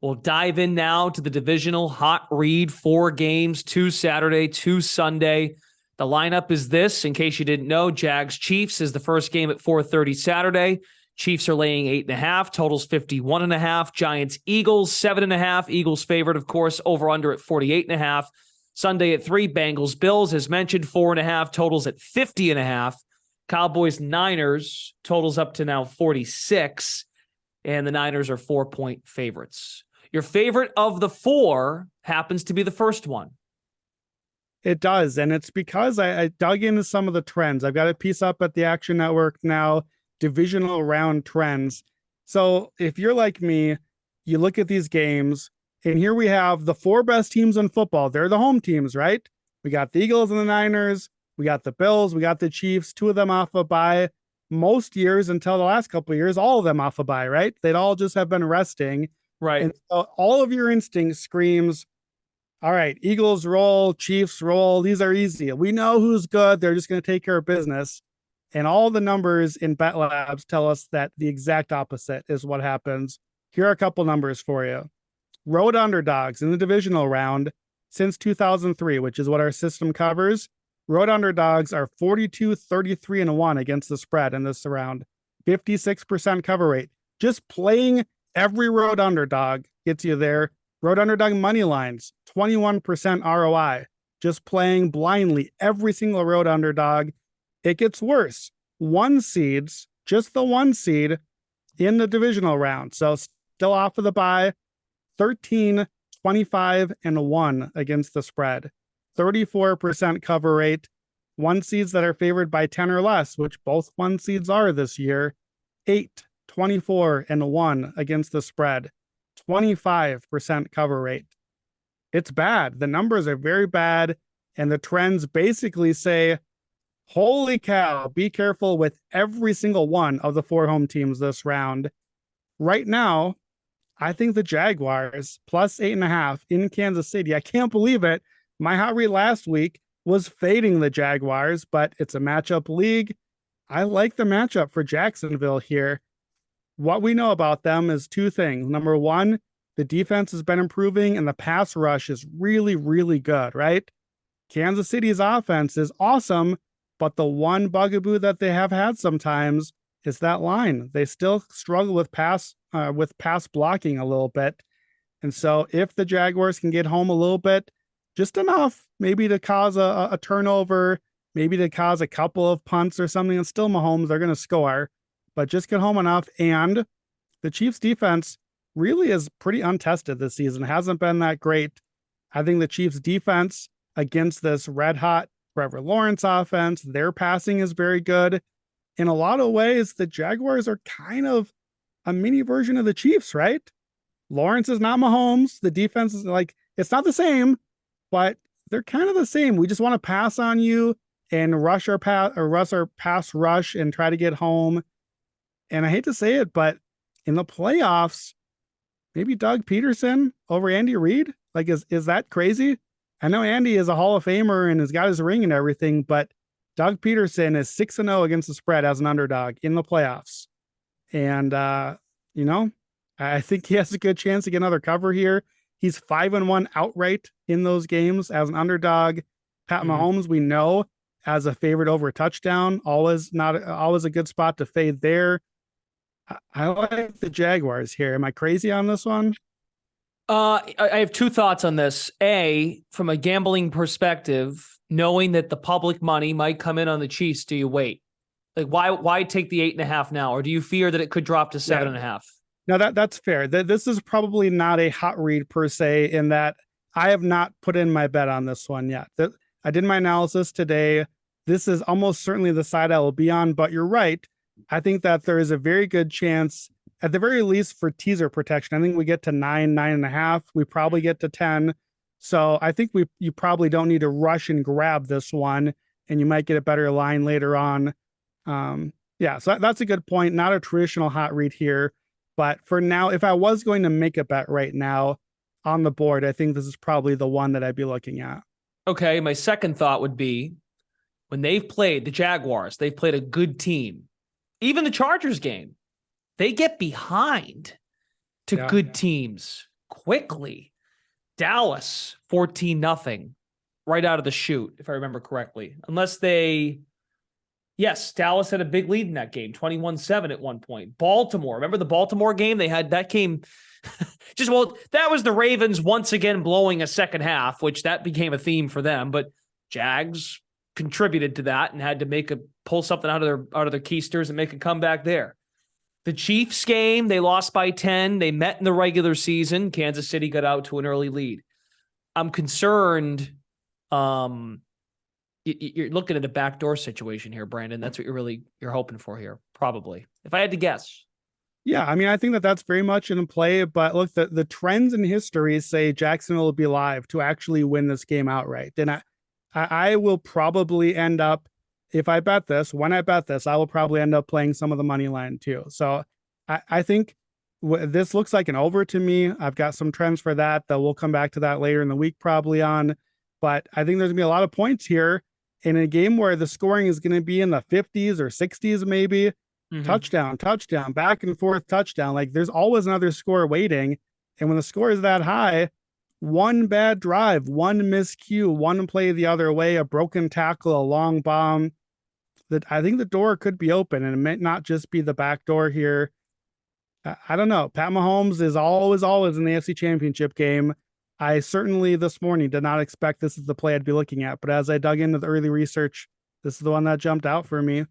We'll dive in now to the divisional hot read. 4 games, 2 Saturday, 2 Sunday. The lineup is this, in case you didn't know. Jags Chiefs is the first game at 4:30 Saturday. Chiefs are laying 8.5, totals 51.5. Giants Eagles 7.5. Eagles favored, of course, over under at 48.5. Sunday at 3, Bengals Bills, as mentioned, 4.5, totals at 50.5. Cowboys Niners, totals up to now 46, and the Niners are 4-point favorites. Your favorite of the 4 happens to be the first one. It does, and it's because I dug into some of the trends. I've got a piece up at the Action Network now, divisional round trends. So if you're like me, you look at these games, and here we have the 4 best teams in football. They're the home teams, right? We got the Eagles and the Niners. We got the Bills. We got the Chiefs, 2 of them off a bye. Most years until the last couple of years, all of them off a bye, right? They'd all just have been resting. Right. And so all of your instinct screams, all right, Eagles roll, Chiefs roll. These are easy. We know who's good. They're just going to take care of business. And all the numbers in Bet Labs tell us that the exact opposite is what happens. Here are a couple numbers for you. Road underdogs in the divisional round since 2003, which is what our system covers. Road underdogs are 42, 33, and 1 against the spread in this round. 56% cover rate. Just playing every road underdog gets you there. Road underdog money lines, 21% ROI. Just playing blindly every single road underdog. It gets worse. 1 seeds, just the 1 seed in the divisional round. So still off of the bye. 13, 25, and 1 against the spread. 34% cover rate. 1 seeds that are favored by 10 or less, which both 1 seeds are this year. 8, 24, and 1 against the spread. 25% cover rate. It's bad. The numbers are very bad. And the trends basically say, holy cow, be careful with every single one of the 4 home teams this round. Right now, I think the Jaguars plus 8.5 in Kansas City. I can't believe it. My hot read last week was fading the Jaguars, but it's a matchup league. I like the matchup for Jacksonville here. What we know about them is 2 things. Number 1, the defense has been improving and the pass rush is really, really good, right? Kansas City's offense is awesome, but the one bugaboo that they have had sometimes is that line. They still struggle with pass blocking a little bit. And so if the Jaguars can get home a little bit, just enough, maybe to cause a turnover, maybe to cause a couple of punts or something, and still Mahomes, they're going to score. But just get home enough. And the Chiefs defense really is pretty untested this season. Hasn't been that great. I think the Chiefs defense against this red hot Trevor Lawrence offense, their passing is very good. In a lot of ways, the Jaguars are kind of a mini version of the Chiefs, right? Lawrence is not Mahomes. The defense is like, it's not the same, but they're kind of the same. We just want to pass on you and rush our pass rush and try to get home. And I hate to say it, but in the playoffs, maybe Doug Peterson over Andy Reid. Like, is that crazy? I know Andy is a Hall of Famer and has got his ring and everything, but Doug Peterson is 6-0 against the spread as an underdog in the playoffs. And, I think he has a good chance to get another cover here. He's 5-1 outright in those games as an underdog. Pat Mahomes, we know, as a favorite over a touchdown, always a good spot to fade there. I like the Jaguars here. Am I crazy on this one? I have 2 thoughts on this. A, from a gambling perspective, knowing that the public money might come in on the Chiefs, do you wait? Like, why take the 8.5 now? Or do you fear that it could drop to 7.5? No, that's fair. This is probably not a hot read per se, in that I have not put in my bet on this one yet. I did my analysis today. This is almost certainly the side I will be on, but you're right. I think that there is a very good chance, at the very least, for teaser protection. I think we get to 9.5. We probably get to 10. So I think you probably don't need to rush and grab this one, and you might get a better line later on. So that's a good point. Not a traditional hot read here, but for now, if I was going to make a bet right now on the board, I think this is probably the one that I'd be looking at. Okay, my second thought would be, when they've played the Jaguars, they've played a good team. Even the Chargers game, they get behind to good teams quickly. Dallas 14-0 right out of the chute, if I remember correctly. Yes, Dallas had a big lead in that game, 21-7 at one point. Baltimore, remember the Baltimore game? They had that game. That was the Ravens once again blowing a second half, which that became a theme for them. But Jags contributed to that and had to pull something out of their keisters and make a comeback there. The Chiefs game, they lost by 10. They met in the regular season. Kansas City got out to an early lead. I'm concerned. You're looking at a backdoor situation here, Brandon. That's what you're hoping for here, probably. If I had to guess. Yeah, I mean, I think that's very much in play, but look, the trends in history say Jacksonville will be live to actually win this game outright. And I will probably end up, when I bet this, I will probably end up playing some of the money line too. So I think this looks like an over to me. I've got some trends for that we'll come back to that later in the week probably on, but I think there's gonna be a lot of points here in a game where the scoring is going to be in the 50s or 60s, maybe. Touchdown, back and forth touchdown. Like there's always another score waiting. And when the score is that high, one bad drive, one miscue, one play the other way, a broken tackle, a long bomb, that I think the door could be open, and it may not just be the back door here. I don't know. Pat Mahomes is always in the AFC Championship game. I certainly this morning did not expect this is the play I'd be looking at, but as I dug into the early research, this is the one that jumped out for me.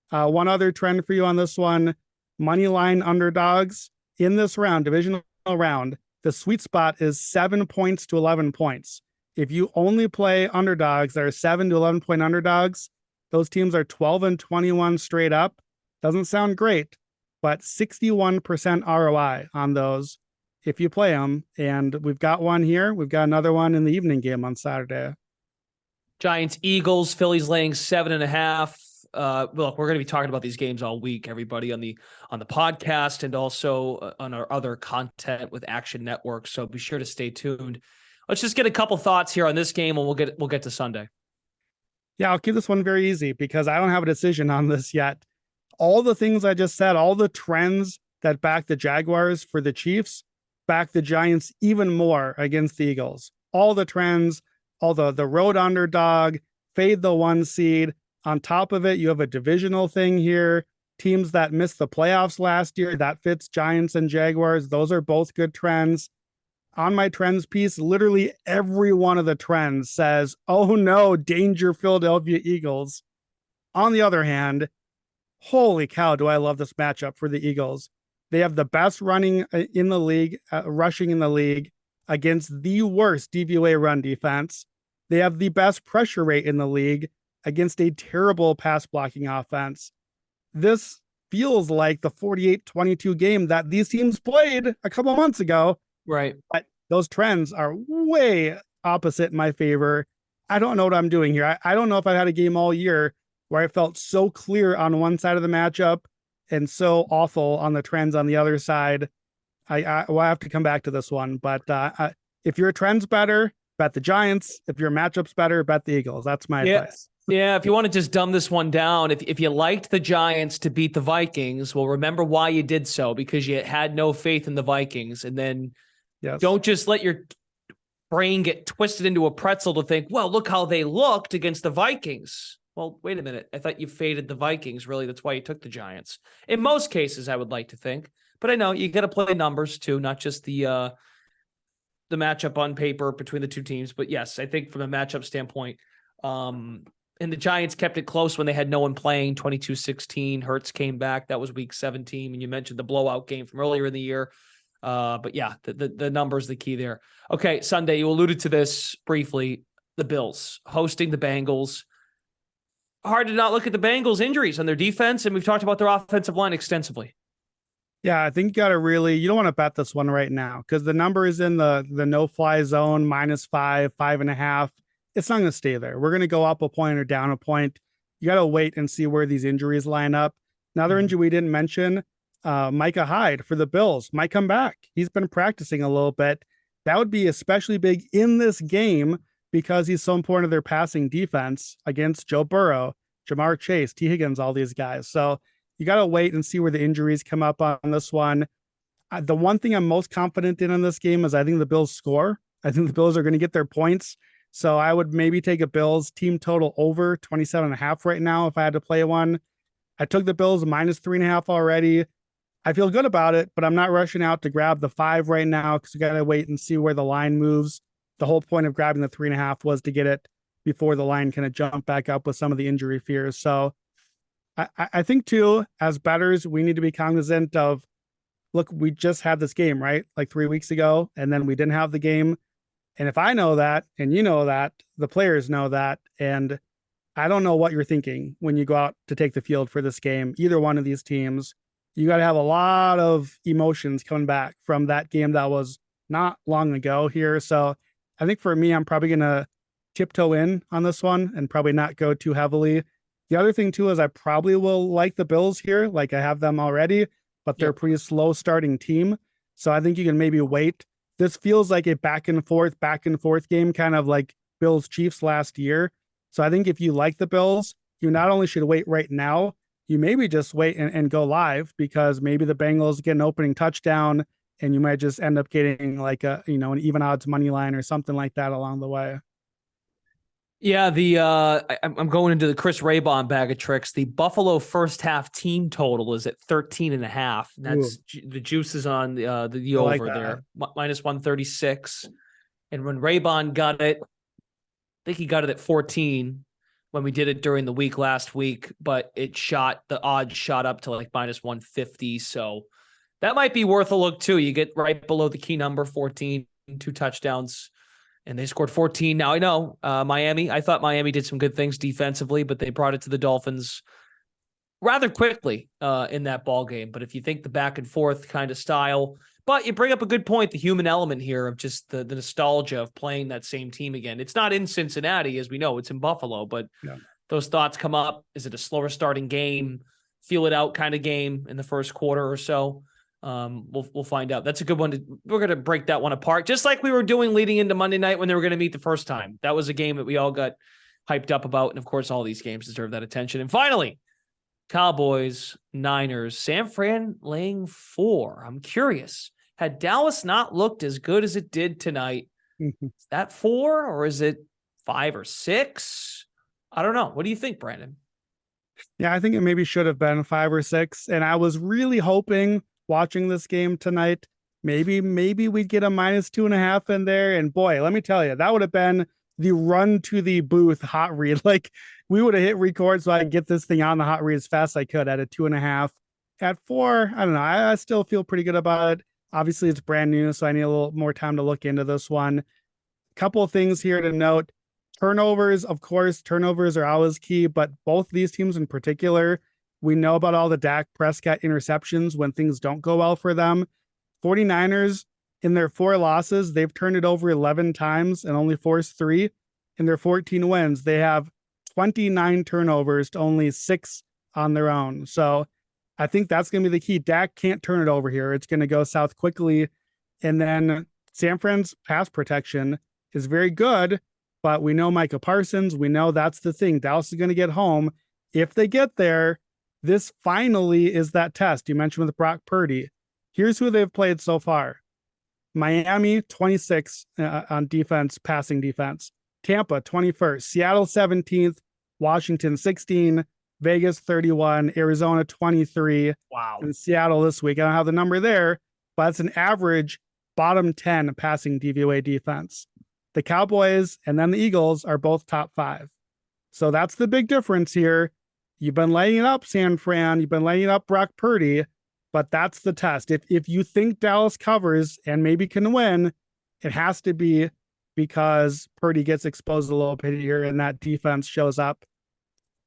One other trend for you on this one, money line underdogs in this round, divisional round, the sweet spot is 7 points to 11 points. If you only play underdogs that are 7 to 11 point underdogs, those teams are 12-21 straight up. Doesn't sound great, but 61% ROI on those if you play them. And we've got one here. We've got another one in the evening game on Saturday. Giants, Eagles, Phillies laying 7.5. Look, we're going to be talking about these games all week, everybody, on the podcast and also on our other content with Action Network. So be sure to stay tuned. Let's just get a couple thoughts here on this game, and we'll get to Sunday. Yeah, I'll keep this one very easy because I don't have a decision on this yet. All the things I just said, all the trends that back the Jaguars for the Chiefs, back the Giants even more against the Eagles. All the trends, all the road underdog, fade the 1 seed. On top of it, you have a divisional thing here. Teams that missed the playoffs last year, that fits Giants and Jaguars. Those are both good trends. On my trends piece, literally every one of the trends says, oh no, danger Philadelphia Eagles. On the other hand, holy cow, do I love this matchup for the Eagles. They have the best rushing in the league against the worst DVOA run defense. They have the best pressure rate in the league against a terrible pass blocking offense. This feels like the 48-22 game that these teams played a couple months ago. Right. But those trends are way opposite in my favor. I don't know what I'm doing here. I don't know if I've had a game all year where I felt so clear on one side of the matchup and so awful on the trends on the other side. I will have to come back to this one. But if your trends better, bet the Giants. If your matchup's better, bet the Eagles. That's my advice. Yeah, if you want to just dumb this one down, if you liked the Giants to beat the Vikings, well, remember why you did so, because you had no faith in the Vikings. And then don't just let your brain get twisted into a pretzel to think, well, look how they looked against the Vikings. Well, wait a minute. I thought you faded the Vikings. Really, that's why you took the Giants. In most cases, I would like to think. But I know you got to play numbers too, not just the matchup on paper between the two teams. But yes, I think from a matchup standpoint, and the Giants kept it close when they had no one playing, 22-16. Hurts came back. That was week 17. And you mentioned the blowout game from earlier in the year. But yeah, the number is the key there. Okay, Sunday, you alluded to this briefly. The Bills hosting the Bengals. Hard to not look at the Bengals' injuries on their defense, and we've talked about their offensive line extensively. Yeah, I think you don't want to bet this one right now because the number is in the no-fly zone, -5, 5.5. It's not going to stay there. We're going to go up a point or down a point. You got to wait and see where these injuries line up. Another injury we didn't mention, Micah Hyde for the Bills might come back. He's been practicing a little bit. That would be especially big in this game because he's so important to their passing defense against Joe Burrow, Jamar Chase, T. Higgins, all these guys. So you got to wait and see where the injuries come up on this one. The one thing I'm most confident in this game is I think the Bills score. I think the Bills are going to get their points. So I would maybe take a Bills team total over 27.5 right now if I had to play one. I took the Bills -3.5 already. I feel good about it, but I'm not rushing out to grab the 5 right now because we got to wait and see where the line moves. The whole point of grabbing the 3.5 was to get it before the line kind of jump back up with some of the injury fears. So I think too, as bettors, we need to be cognizant of, look, we just had this game, right? Like 3 weeks ago, and then we didn't have the game. And if I know that, and you know that, the players know that, and I don't know what you're thinking when you go out to take the field for this game, either one of these teams. You got to have a lot of emotions coming back from that game that was not long ago here. So I think for me, I'm probably going to tiptoe in on this one and probably not go too heavily. The other thing too is I probably will like the Bills here, like I have them already, but they're a pretty slow starting team. So I think you can maybe wait. This feels like a back and forth game, kind of like Bills Chiefs last year. So I think if you like the Bills, you not only should wait right now, you maybe just wait and go live, because maybe the Bengals get an opening touchdown and you might just end up getting like an even odds money line or something like that along the way. Yeah, I'm going into the Chris Raybon bag of tricks. The Buffalo first half team total is at 13.5. That's the juice is on the over like there, -136. And when Raybon got it, I think he got it at 14 when we did it during the week last week, but the odds shot up to like -150. So that might be worth a look too. You get right below the key number, 14, 2 touchdowns. And they scored 14. Now, I know Miami. I thought Miami did some good things defensively, but they brought it to the Dolphins rather quickly in that ball game. But if you think the back and forth kind of style, but you bring up a good point, the human element here of just the nostalgia of playing that same team again. It's not in Cincinnati, as we know. It's in Buffalo, but those thoughts come up. Is it a slower starting game, feel it out kind of game in the first quarter or so? We'll find out. That's a good one. We're going to break that one apart, just like we were doing leading into Monday night when they were going to meet the first time. That was a game that we all got hyped up about. And of course, all these games deserve that attention. And finally, Cowboys, Niners, San Fran laying 4. I'm curious, had Dallas not looked as good as it did tonight, is that 4 or is it 5 or 6? I don't know. What do you think, Brandon? Yeah, I think it maybe should have been 5 or 6. And I was really hoping, watching this game tonight, maybe we'd get a -2.5 in there. And boy, let me tell you, that would have been the run to the booth hot read. Like, we would have hit record so I could get this thing on the hot read as fast as I could at a 2.5. At 4, I don't know. I still feel pretty good about it. Obviously, it's brand new, so I need a little more time to look into this one. Couple of things here to note. Turnovers, of course, turnovers are always key, but both these teams in particular, we know about all the Dak Prescott interceptions when things don't go well for them. 49ers, in their 4 losses, they've turned it over 11 times and only forced 3. In their 14 wins, they have 29 turnovers to only 6 on their own. So I think that's going to be the key. Dak can't turn it over here. It's going to go south quickly. And then San Fran's pass protection is very good, but we know Micah Parsons. We know that's the thing. Dallas is going to get home. If they get there, this finally is that test you mentioned with Brock Purdy. Here's who they've played so far. Miami, 26 on defense, passing defense. Tampa, 21st. Seattle, 17th. Washington, 16. Vegas, 31. Arizona, 23. Wow. And Seattle this week. I don't have the number there, but it's an average bottom 10 passing DVOA defense. The Cowboys and then the Eagles are both top 5. So that's the big difference here. You've been lighting it up, San Fran. You've been lighting up Brock Purdy, but that's the test. If you think Dallas covers and maybe can win, it has to be because Purdy gets exposed a little bit here and that defense shows up.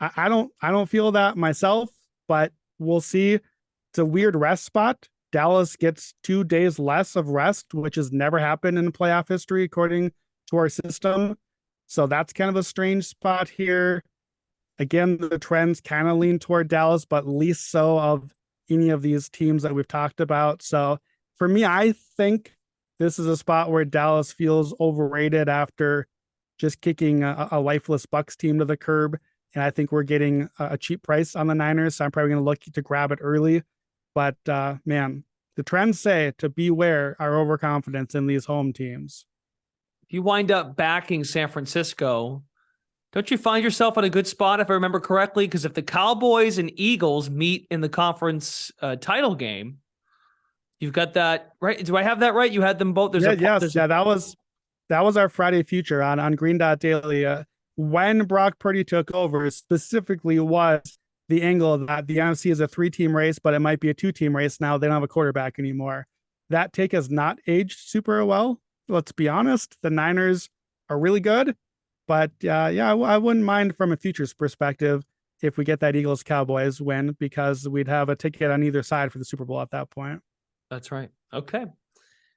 I don't feel that myself, but we'll see. It's a weird rest spot. Dallas gets 2 days less of rest, which has never happened in playoff history, according to our system. So that's kind of a strange spot here. Again, the trends kind of lean toward Dallas, but least so of any of these teams that we've talked about. So for me, I think this is a spot where Dallas feels overrated after just kicking a lifeless Bucs team to the curb. And I think we're getting a cheap price on the Niners. So I'm probably going to look to grab it early. But man, the trends say to beware our overconfidence in these home teams. If you wind up backing San Francisco, don't you find yourself in a good spot, if I remember correctly? Because if the Cowboys and Eagles meet in the conference title game, you've got that right. Do I have that right? You had them both. That was our Friday future on Green Dot Daily. When Brock Purdy took over, specifically was the angle that the NFC is a 3-team race, but it might be a 2-team race now. They don't have a quarterback anymore. That take has not aged super well. Let's be honest. The Niners are really good. But I wouldn't mind from a futures perspective if we get that Eagles-Cowboys win, because we'd have a ticket on either side for the Super Bowl at that point. That's right. Okay.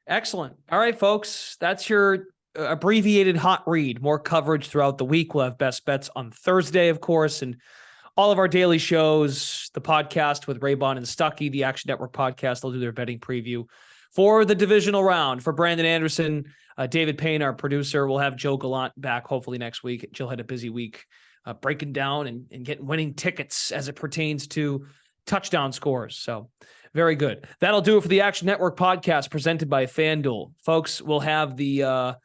Excellent. All right, folks. That's your abbreviated hot read. More coverage throughout the week. We'll have best bets on Thursday, of course, and all of our daily shows, the podcast with Raybon and Stuckey, the Action Network podcast. They'll do their betting preview for the divisional round. For Brandon Anderson, David Payne, our producer, we'll have Joe Gallant back hopefully next week. Jill had a busy week breaking down and getting winning tickets as it pertains to touchdown scores. So very good. That'll do it for the Action Network podcast presented by FanDuel. Folks, we'll have the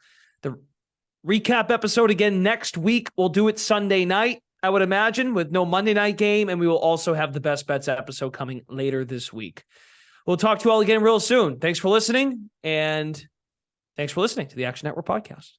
recap episode again next week. We'll do it Sunday night, I would imagine, with no Monday night game. And we will also have the best bets episode coming later this week. We'll talk to you all again real soon. Thanks for listening. And thanks for listening to the Action Network podcast.